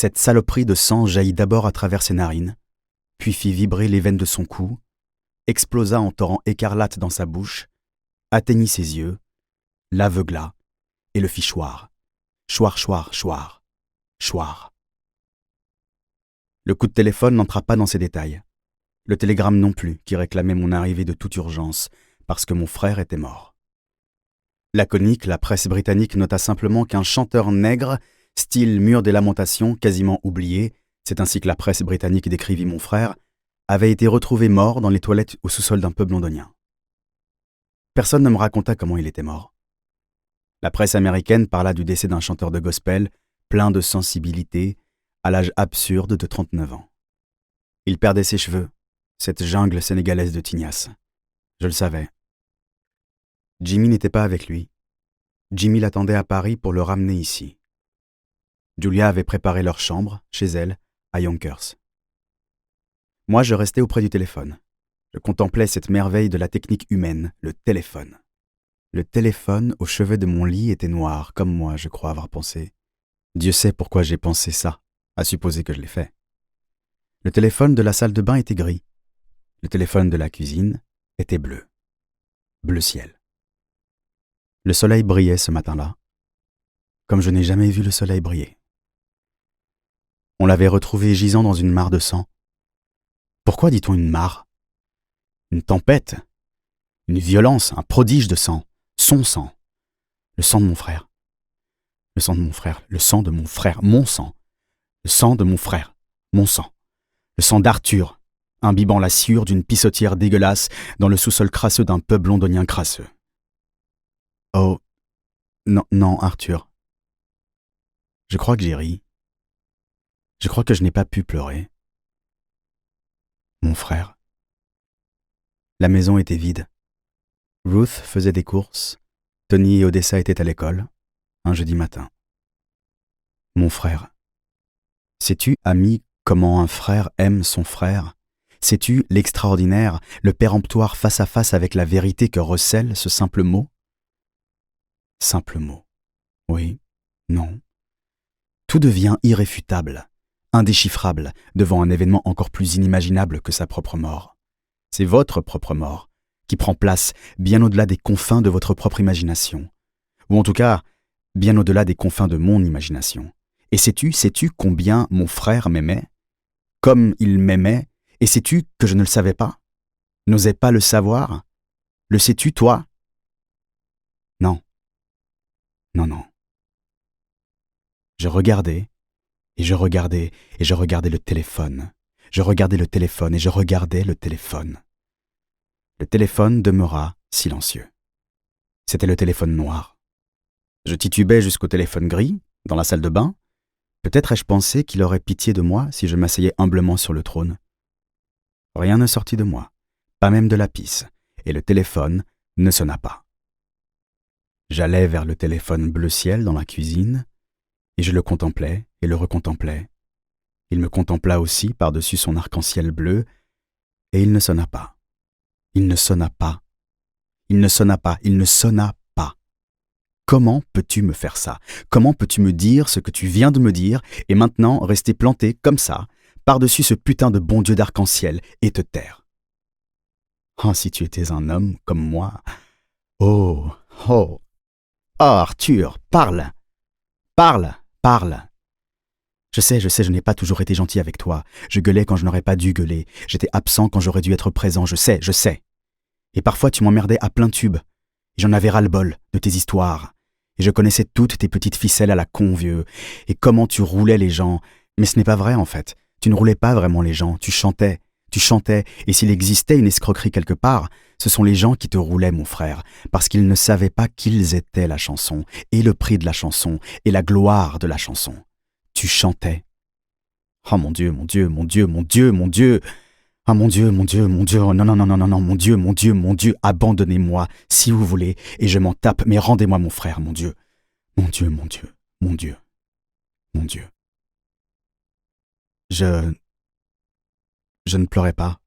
Cette saloperie de sang jaillit d'abord à travers ses narines, puis fit vibrer les veines de son cou, explosa en torrent écarlate dans sa bouche, atteignit ses yeux, l'aveugla et le fit choir. Choir, choir, choir, choir. Le coup de téléphone n'entra pas dans ces détails. Le télégramme non plus, qui réclamait mon arrivée de toute urgence, parce que mon frère était mort. Laconique, la presse britannique nota simplement qu'un chanteur nègre, style Mur des Lamentations, quasiment oublié, c'est ainsi que la presse britannique décrivit mon frère, avait été retrouvé mort dans les toilettes au sous-sol d'un pub londonien. Personne ne me raconta comment il était mort. La presse américaine parla du décès d'un chanteur de gospel, plein de sensibilité, à l'âge absurde de 39 ans. Il perdait ses cheveux, cette jungle sénégalaise de tignasse. Je le savais. Jimmy n'était pas avec lui. Jimmy l'attendait à Paris pour le ramener ici. Julia avait préparé leur chambre, chez elle, à Yonkers. Moi, je restais auprès du téléphone. Je contemplais cette merveille de la technique humaine, le téléphone. Le téléphone au chevet de mon lit était noir, comme moi, je crois avoir pensé. Dieu sait pourquoi j'ai pensé ça, à supposer que je l'ai fait. Le téléphone de la salle de bain était gris. Le téléphone de la cuisine était bleu. Bleu ciel. Le soleil brillait ce matin-là, comme je n'ai jamais vu le soleil briller. On l'avait retrouvé gisant dans une mare de sang. Pourquoi dit-on une mare? Une tempête, une violence, un prodige de sang, son sang, le sang de mon frère. Le sang de mon frère, le sang de mon frère, mon sang. Le sang de mon frère, mon sang. Le sang d'Arthur, imbibant la sciure d'une pissotière dégueulasse dans le sous-sol crasseux d'un pub londonien crasseux. Oh, non, non, Arthur. Je crois que j'ai ri. Je crois que je n'ai pas pu pleurer. Mon frère. La maison était vide. Ruth faisait des courses. Tony et Odessa étaient à l'école, un jeudi matin. Mon frère. Sais-tu, ami, comment un frère aime son frère? Sais-tu l'extraordinaire, le péremptoire face à face avec la vérité que recèle ce simple mot? Simple mot. Oui, non. Tout devient irréfutable, indéchiffrable, devant un événement encore plus inimaginable que sa propre mort. C'est votre propre mort qui prend place bien au-delà des confins de votre propre imagination. Ou en tout cas, bien au-delà des confins de mon imagination. Et sais-tu combien mon frère m'aimait? Comme il m'aimait, et sais-tu que je ne le savais pas? N'osais pas le savoir? Le sais-tu, toi? Non. Non, non. Je regardais, et je regardais, et je regardais le téléphone. Je regardais le téléphone, et je regardais le téléphone. Le téléphone demeura silencieux. C'était le téléphone noir. Je titubais jusqu'au téléphone gris, dans la salle de bain. Peut-être ai-je pensé qu'il aurait pitié de moi si je m'asseyais humblement sur le trône. Rien ne sortit de moi, pas même de la pisse, et le téléphone ne sonna pas. J'allais vers le téléphone bleu ciel dans la cuisine, et je le contemplais et le recontemplais. Il me contempla aussi par-dessus son arc-en-ciel bleu, et il ne sonna pas. Il ne sonna pas. Il ne sonna pas. Il ne sonna pas. Comment peux-tu me faire ça? Comment peux-tu me dire ce que tu viens de me dire et maintenant rester planté comme ça, par-dessus ce putain de bon Dieu d'arc-en-ciel et te taire? Oh, si tu étais un homme comme moi. Oh, oh. Oh, Arthur, parle. Parle, parle. Je sais, je n'ai pas toujours été gentil avec toi. Je gueulais quand je n'aurais pas dû gueuler. J'étais absent quand j'aurais dû être présent. Je sais. Et parfois tu m'emmerdais à plein tube. Et j'en avais ras-le-bol de tes histoires. Et je connaissais toutes tes petites ficelles à la con, vieux. Et comment tu roulais les gens. Mais ce n'est pas vrai, en fait. Tu ne roulais pas vraiment les gens. Tu chantais. Et s'il existait une escroquerie quelque part, ce sont les gens qui te roulaient, mon frère, parce qu'ils ne savaient pas qu'ils étaient la chanson, et le prix de la chanson, et la gloire de la chanson. Tu chantais. Oh mon Dieu, mon Dieu, mon Dieu, mon Dieu, mon Dieu. Ah mon Dieu, mon Dieu, mon Dieu, oh, non, non, non, non, non, non, mon Dieu, mon Dieu, mon Dieu, abandonnez-moi, si vous voulez, et je m'en tape, mais rendez-moi mon frère, mon Dieu. Mon Dieu, mon Dieu, mon Dieu, mon Dieu. Je ne pleurais pas.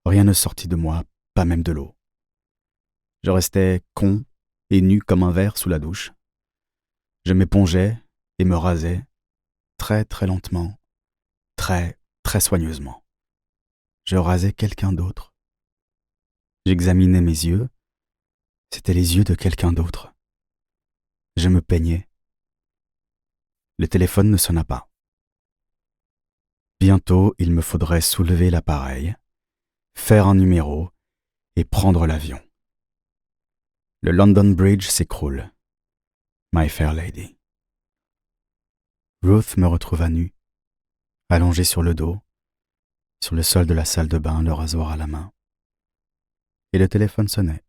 Rien ne sortit de moi, pas même de l'eau. Je restais con et nu comme un verre sous la douche. Je m'épongeais et me rasais, très très lentement, très très soigneusement. Je rasais quelqu'un d'autre. J'examinais mes yeux, c'étaient les yeux de quelqu'un d'autre. Je me peignais. Le téléphone ne sonna pas. Bientôt, il me faudrait soulever l'appareil, faire un numéro et prendre l'avion. Le London Bridge s'écroule. My Fair Lady. Ruth me retrouva nue, allongée sur le dos, sur le sol de la salle de bain, le rasoir à la main. Et le téléphone sonnait.